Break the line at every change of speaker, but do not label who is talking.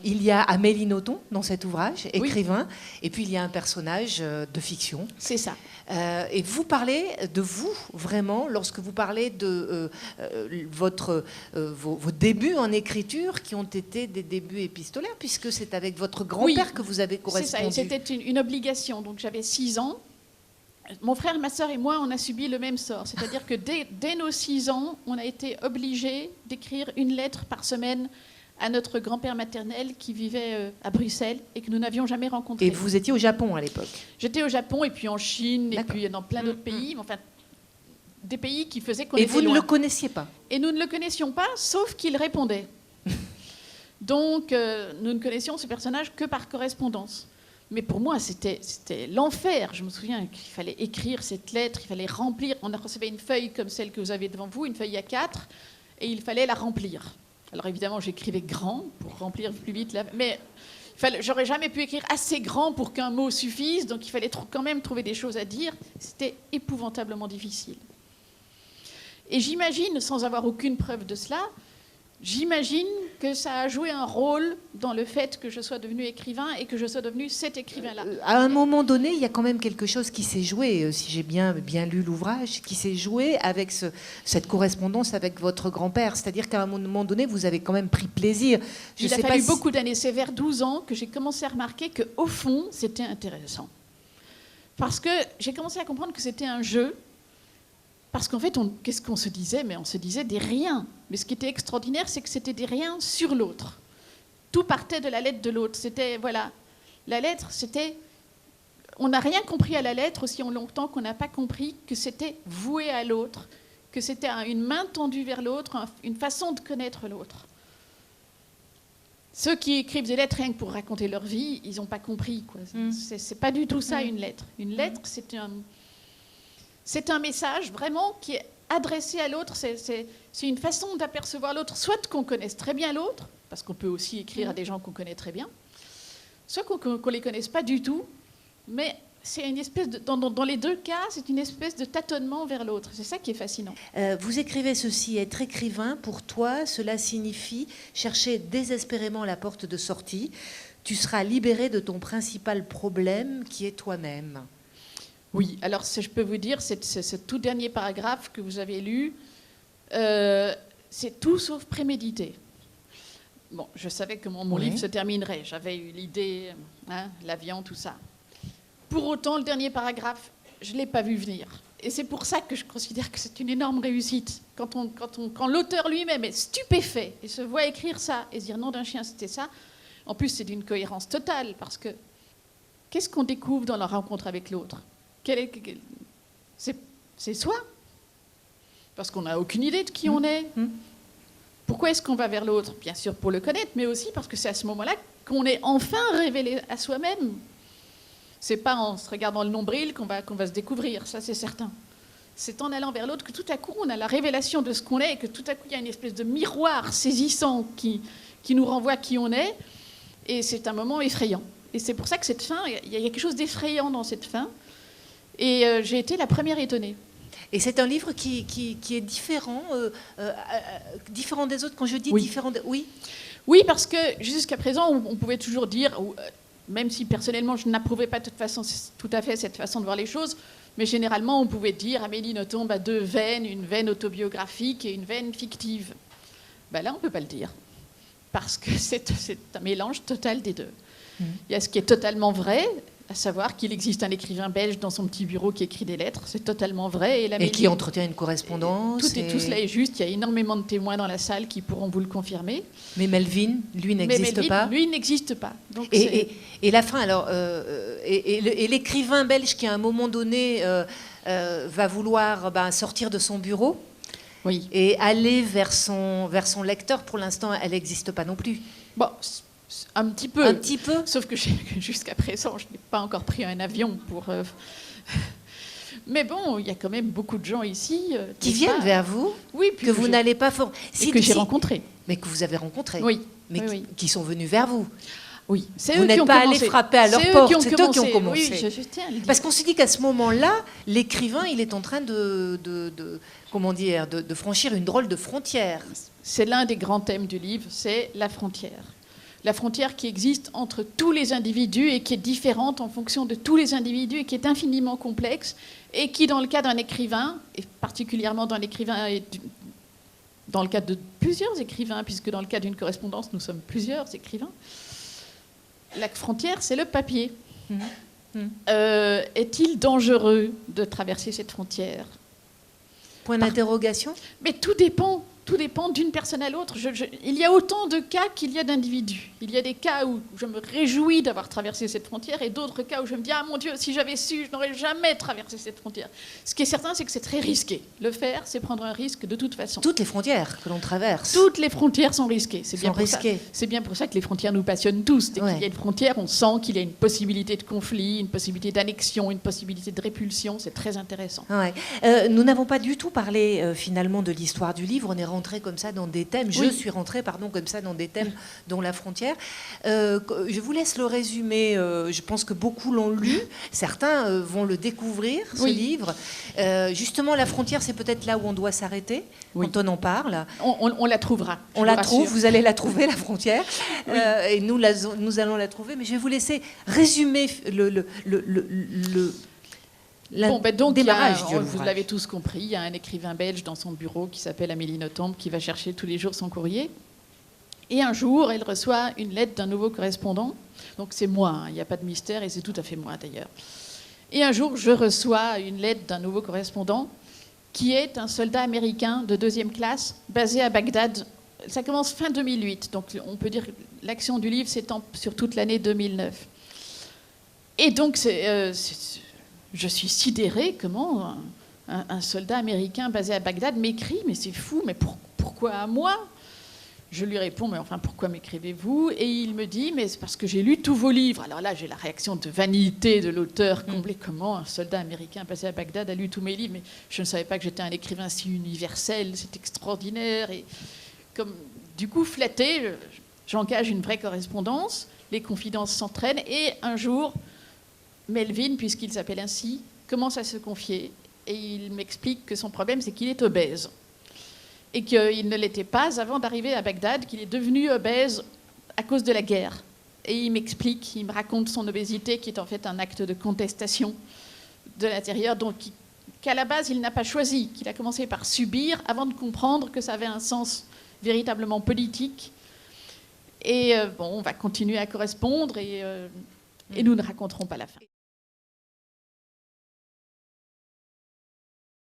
il y a Amélie Nothomb dans cet ouvrage, écrivain, et puis il y a un personnage de fiction.
C'est ça.
Et vous parlez de vous, vraiment, lorsque vous parlez de vos débuts en écriture, qui ont été des débuts épistolaires, puisque c'est avec votre grand-père que vous avez correspondu.
C'est ça, c'était une obligation. Donc j'avais 6 ans. Mon frère, ma sœur et moi, on a subi le même sort. C'est-à-dire que dès nos 6 ans, on a été obligés d'écrire une lettre par semaine à notre grand-père maternel qui vivait à Bruxelles et que nous n'avions jamais rencontré.
Et vous étiez au Japon à l'époque?
J'étais au Japon et puis en Chine et puis dans plein d'autres pays. Enfin, des pays qui faisaient qu'on
était
loin. Et vous
ne le connaissiez pas?
Et nous ne le connaissions pas, sauf qu'il répondait. Donc, nous ne connaissions ce personnage que par correspondance. Mais pour moi, c'était l'enfer. Je me souviens qu'il fallait écrire cette lettre, il fallait remplir. On recevait une feuille comme celle que vous avez devant vous, une feuille A4, et il fallait la remplir. Alors évidemment, j'écrivais grand pour remplir plus vite. Mais j'aurais jamais pu écrire assez grand pour qu'un mot suffise, donc il fallait quand même trouver des choses à dire. C'était épouvantablement difficile. Et j'imagine, sans avoir aucune preuve de cela, j'imagine que ça a joué un rôle dans le fait que je sois devenue écrivain et que je sois devenue cet écrivain-là.
À un moment donné, il y a quand même quelque chose qui s'est joué, si j'ai bien lu l'ouvrage, qui s'est joué avec cette correspondance avec votre grand-père. C'est-à-dire qu'à un moment donné, vous avez quand même pris plaisir.
Il a fallu beaucoup d'années. C'est vers 12 ans que j'ai commencé à remarquer qu'au fond, c'était intéressant. Parce que j'ai commencé à comprendre que c'était un jeu. Parce qu'en fait, qu'est-ce qu'on se disait? Mais on se disait des riens. Mais ce qui était extraordinaire, c'est que c'était des riens sur l'autre. Tout partait de la lettre de l'autre. C'était, voilà, la lettre, c'était... On n'a rien compris à la lettre aussi longtemps qu'on n'a pas compris que c'était voué à l'autre, que c'était une main tendue vers l'autre, une façon de connaître l'autre. Ceux qui écrivent des lettres rien que pour raconter leur vie, ils n'ont pas compris, quoi. C'est pas du tout ça, une lettre. Une lettre, c'est un message vraiment qui est adressé à l'autre. C'est une façon d'apercevoir l'autre, soit qu'on connaisse très bien l'autre, parce qu'on peut aussi écrire à des gens qu'on connaît très bien, soit qu'on ne les connaisse pas du tout, mais c'est une espèce de, dans les deux cas, c'est une espèce de tâtonnement vers l'autre. C'est ça qui est fascinant.
Vous écrivez ceci: être écrivain, pour toi, cela signifie chercher désespérément la porte de sortie. Tu seras libéré de ton principal problème, qui est toi-même.
Oui, alors je peux vous dire, ce tout dernier paragraphe que vous avez lu, c'est tout sauf prémédité. Bon, je savais que mon livre se terminerait. J'avais eu l'idée, l'avion, tout ça. Pour autant, le dernier paragraphe, je ne l'ai pas vu venir. Et c'est pour ça que je considère que c'est une énorme réussite. Quand l'auteur lui-même est stupéfait et se voit écrire ça et se dire « nom d'un chien, c'était ça », en plus, c'est d'une cohérence totale, parce que qu'est-ce qu'on découvre dans la rencontre avec l'autre ? C'est soi. Parce qu'on n'a aucune idée de qui on est. Pourquoi est-ce qu'on va vers l'autre? Bien sûr pour le connaître, mais aussi parce que c'est à ce moment-là qu'on est enfin révélé à soi-même. C'est pas en se regardant le nombril qu'on va se découvrir, ça c'est certain. C'est en allant vers l'autre que tout à coup on a la révélation de ce qu'on est et que tout à coup il y a une espèce de miroir saisissant qui nous renvoie à qui on est. Et c'est un moment effrayant. Et c'est pour ça que cette fin, il y a quelque chose d'effrayant dans cette fin. Et j'ai été la première étonnée.
Et c'est un livre qui est différent, différent des autres. Quand je dis différent,
Oui, parce que jusqu'à présent, on pouvait toujours dire, même si personnellement je n'approuvais pas tout à fait cette façon de voir les choses, mais généralement on pouvait dire Amélie Nothomb a 2 veines, une veine autobiographique et une veine fictive. Ben là, on ne peut pas le dire, parce que c'est un mélange total des deux. Il y a ce qui est totalement vrai, à savoir qu'il existe un écrivain belge dans son petit bureau qui écrit des lettres, c'est totalement vrai.
Et qui entretient une correspondance.
Tout cela est juste, il y a énormément de témoins dans la salle qui pourront vous le confirmer.
Mais Melvin, lui, n'existe pas.
Lui, n'existe pas. Donc
et la fin, alors, et l'écrivain belge qui, à un moment donné, va vouloir sortir de son bureau et aller vers son lecteur, pour l'instant, elle n'existe pas non plus.
Bon, un petit peu.
Un petit peu.
Sauf que jusqu'à présent, je n'ai pas encore pris un avion pour... Mais bon, il y a quand même beaucoup de gens ici...
qui viennent vers vous, que vous n'allez pas...
que j'ai rencontrés.
Mais que vous avez rencontrés.
Oui.
Qui sont venus vers vous.
Oui.
Vous n'êtes pas allé frapper à leur porte, c'est eux qui ont commencé.
Oui, je tiens à le dire.
Parce qu'on se dit qu'à ce moment-là, l'écrivain, il est en train de franchir une drôle de frontière.
C'est l'un des grands thèmes du livre, c'est la frontière. la frontière qui existe entre tous les individus et qui est différente en fonction de tous les individus et qui est infiniment complexe et qui, dans le cas d'un écrivain, et particulièrement dans le cas de plusieurs écrivains, puisque dans le cas d'une correspondance, nous sommes plusieurs écrivains, la frontière, c'est le papier. Est-il dangereux de traverser cette frontière?
Point d'interrogation.
Mais tout dépend. Tout dépend d'une personne à l'autre. Il y a autant de cas qu'il y a d'individus. Il y a des cas où je me réjouis d'avoir traversé cette frontière et d'autres cas où je me dis « Ah mon Dieu, si j'avais su, je n'aurais jamais traversé cette frontière ». Ce qui est certain, c'est que c'est très risqué. Le faire, c'est prendre un risque de toute façon.
Toutes les frontières que l'on traverse.
Toutes les frontières sont risquées. C'est bien pour ça que les frontières nous passionnent tous. Dès qu'il y a une frontière, on sent qu'il y a une possibilité de conflit, une possibilité d'annexion, une possibilité de répulsion. C'est très intéressant.
Nous n'avons pas du tout parlé finalement de l'histoire du livre. On est rentré comme ça dans des thèmes. Je suis rentrée, comme ça dans des thèmes dont la frontière. Je vous laisse le résumer. Je pense que beaucoup l'ont lu. Certains vont le découvrir, ce livre. Justement, la frontière, c'est peut-être là où on doit s'arrêter quand on en parle.
On la trouvera.
On la trouve. Vous allez la trouver, la frontière. Et nous allons la trouver. Mais je vais vous laisser résumer
donc vous l'avez tous compris, il y a un écrivain belge dans son bureau qui s'appelle Amélie Nothomb qui va chercher tous les jours son courrier. Et un jour, elle reçoit une lettre d'un nouveau correspondant. Donc c'est moi, il n'y a pas de mystère et c'est tout à fait moi d'ailleurs. Et un jour, je reçois une lettre d'un nouveau correspondant qui est un soldat américain de 2e classe basé à Bagdad. Ça commence fin 2008, donc on peut dire que l'action du livre s'étend sur toute l'année 2009. Et donc je suis sidérée comment un soldat américain basé à Bagdad m'écrit, mais c'est fou, mais pourquoi à moi? Je lui réponds, mais enfin, pourquoi m'écrivez-vous? Et il me dit, mais c'est parce que j'ai lu tous vos livres. Alors là, j'ai la réaction de vanité de l'auteur comblée. Comment un soldat américain basé à Bagdad a lu tous mes livres? Mais je ne savais pas que j'étais un écrivain si universel, c'est extraordinaire. Et du coup, flatté, j'engage une vraie correspondance, les confidences s'entraînent, et un jour, Melvin, puisqu'il s'appelle ainsi, commence à se confier et il m'explique que son problème, c'est qu'il est obèse. Et qu'il ne l'était pas avant d'arriver à Bagdad, qu'il est devenu obèse à cause de la guerre. Et il m'explique, il me raconte son obésité qui est en fait un acte de contestation de l'intérieur, donc qu'à la base, il n'a pas choisi, qu'il a commencé par subir avant de comprendre que ça avait un sens véritablement politique. Et on va continuer à correspondre et nous ne raconterons pas la fin.